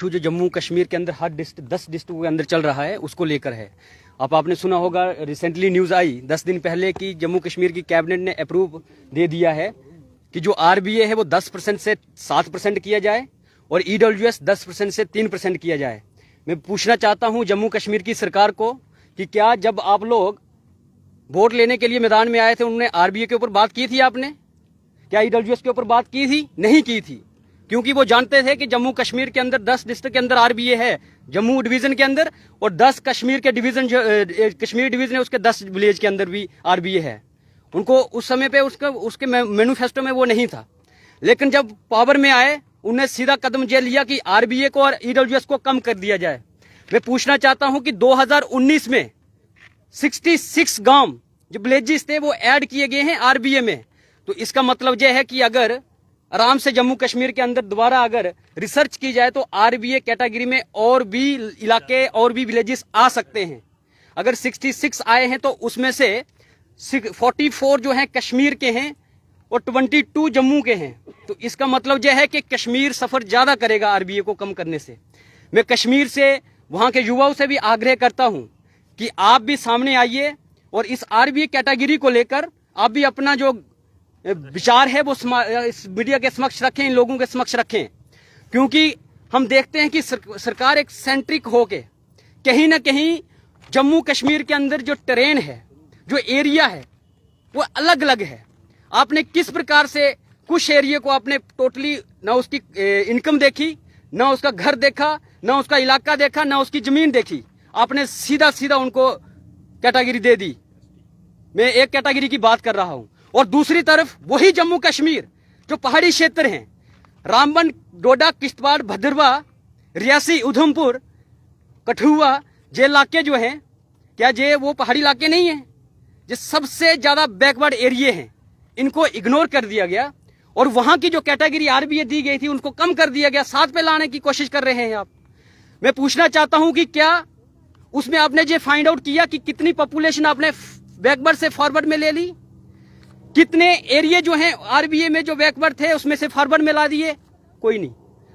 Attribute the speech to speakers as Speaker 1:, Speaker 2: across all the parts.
Speaker 1: जो जम्मू कश्मीर के अंदर हर 10 डिस्ट्रिक्ट के अंदर चल रहा है उसको लेकर है। अब आपने सुना होगा रिसेंटली न्यूज़ आई 10 दिन पहले कि जम्मू कश्मीर की कैबिनेट ने अप्रूव दे दिया है कि जो आरबीए है वो 10% से 7% किया जाए और ईडब्ल्यूएस 10% से 3% किया जाए। मैं पूछना चाहता हूं जम्मू कश्मीर की सरकार को कि क्या जब आप लोग वोट लेने के लिए मैदान में आए थे उन्होंने आरबीए के ऊपर बात की थी? आपने क्या ईडब्ल्यूएस के ऊपर बात की थी? नहीं की थी, क्योंकि वो जानते थे कि जम्मू कश्मीर के अंदर 10 डिस्ट्रिक्ट के अंदर आरबीए है जम्मू डिवीजन के अंदर, और 10 कश्मीर के डिवीजन कश्मीर डिवीजन है उसके 10 विलेज के अंदर भी आरबीए है। उनको उस समय पे उसके मैनिफेस्टो में वो नहीं था, लेकिन जब पावर में आए उन्हें सीधा कदम ये लिया कि आरबीए को और ईडब्ल्यूएस को कम कर दिया जाए। मैं पूछना चाहता हूं कि 2019 में 66 गांव जो विलेजेस थे वो ऐड किए गए हैं आरबीए में। तो इसका मतलब यह है कि अगर आराम से जम्मू कश्मीर के अंदर दोबारा अगर रिसर्च की जाए तो आरबीए कैटेगरी में और भी इलाके और भी विलेजेस आ सकते हैं। अगर 66 आए हैं तो उसमें से 44 जो हैं कश्मीर के हैं और 22 जम्मू के हैं। तो इसका मतलब यह है कि कश्मीर सफर ज्यादा करेगा आरबीए को कम करने से। मैं कश्मीर से वहां के युवाओं से भी आग्रह करता हूं कि आप भी सामने आइए और इस आरबीए कैटेगरी को लेकर आप भी अपना जो विचार है वो इस मीडिया के समक्ष रखें, इन लोगों के समक्ष रखें, क्योंकि हम देखते हैं कि सरकार एक सेंट्रिक होके कहीं ना कहीं जम्मू कश्मीर के अंदर जो टेरेन है, जो एरिया है वो अलग अलग है। आपने किस प्रकार से कुछ एरिया को आपने टोटली ना उसकी इनकम देखी, ना उसका घर देखा, ना उसका इलाका देखा, ना उसकी जमीन देखी, आपने सीधा सीधा उनको कैटेगरी दे दी। मैं एक कैटेगरी की बात कर रहा हूं। और दूसरी तरफ वही जम्मू कश्मीर जो पहाड़ी क्षेत्र हैं, रामबन, डोडा, किश्तवाड़, भद्रवा, रियासी, उधमपुर, कठुआ, ये इलाके जो हैं, क्या ये वो पहाड़ी इलाके नहीं हैं? ये सबसे ज्यादा बैकवर्ड एरिया हैं, इनको इग्नोर कर दिया गया और वहां की जो कैटेगरी आरबीए दी गई थी उनको कम कर दिया गया, साथ पे लाने की कोशिश कर रहे हैं आप। मैं पूछना चाहता हूं कि क्या उसमें आपने ये फाइंड आउट किया कि कितनी पॉपुलेशन आपने बैकवर्ड से फॉरवर्ड में ले ली? कितने एरिया जो हैं आरबीए में जो बैकवर्ड थे उसमें से फॉरवर्ड में ला दिए? कोई नहीं।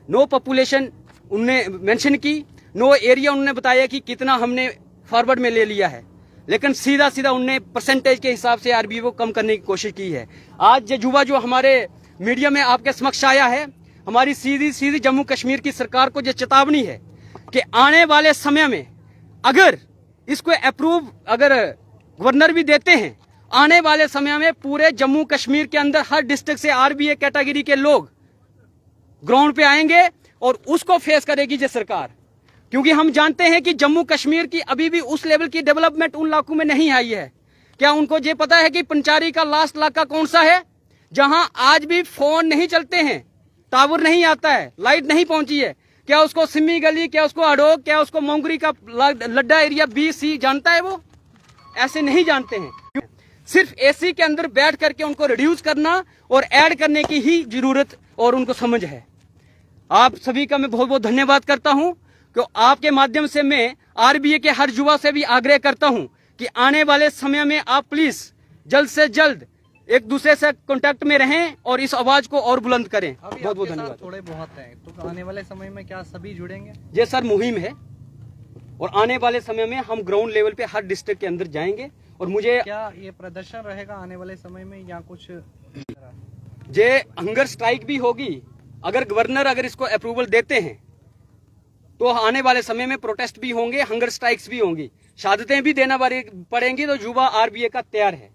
Speaker 1: नो पॉपुलेशन उनने मेंशन की, नो एरिया उन्होंने बताया कि कितना हमने फॉरवर्ड में ले लिया है, लेकिन सीधा सीधा उनने परसेंटेज के हिसाब से आरबीए को कम करने की कोशिश की है। आज ये युवा जो हमारे मीडिया में आपके समक्ष आया है, हमारी सीधी सीधी जम्मू कश्मीर की सरकार को ये चेतावनी है कि आने वाले समय में अगर इसको अप्रूव अगर गवर्नर भी देते हैं, आने वाले समय में पूरे जम्मू कश्मीर के अंदर हर डिस्ट्रिक्ट से आरबीए कैटेगरी के लोग ग्राउंड पे आएंगे और उसको फेस करेगी ये सरकार, क्योंकि हम जानते हैं कि जम्मू कश्मीर की अभी भी उस लेवल की डेवलपमेंट उन इलाकों में नहीं आई है। क्या उनको ये पता है कि पंचारी का लास्ट इलाका कौन सा है जहां आज भी फोन नहीं चलते हैं, टावर नहीं आता है, लाइट नहीं पहुंची है? क्या उसको सिम्मी गली, क्या उसको अडोक, क्या उसको मोंगरी का लड्डा एरिया BC जानता है? वो ऐसे नहीं जानते हैं। सिर्फ एसी के अंदर बैठ करके उनको रिड्यूस करना और ऐड करने की ही जरूरत और उनको समझ है। आप सभी का मैं बहुत बहुत धन्यवाद करता हूं कि आपके माध्यम से मैं आरबीए के हर युवा से भी आग्रह करता हूं कि आने वाले समय में आप प्लीज जल्द से जल्द एक दूसरे से कांटेक्ट में रहें और इस आवाज को और बुलंद करें। बहुत बहुत धन्यवाद।
Speaker 2: थोड़े बहुत हैं, तो आने वाले समय में क्या सभी जुड़ेंगे?
Speaker 1: ये सर मुहिम है और आने वाले समय में हम ग्राउंड लेवल पे हर डिस्ट्रिक्ट के अंदर जाएंगे। और मुझे
Speaker 2: क्या ये प्रदर्शन रहेगा आने वाले समय में या कुछ?
Speaker 1: ये हंगर स्ट्राइक भी होगी। अगर गवर्नर अगर इसको अप्रूवल देते हैं तो आने वाले समय में प्रोटेस्ट भी होंगे, हंगर स्ट्राइक्स भी होंगी, शहादतें भी देना पड़ेंगी। तो युवा आरबीए का तैयार है।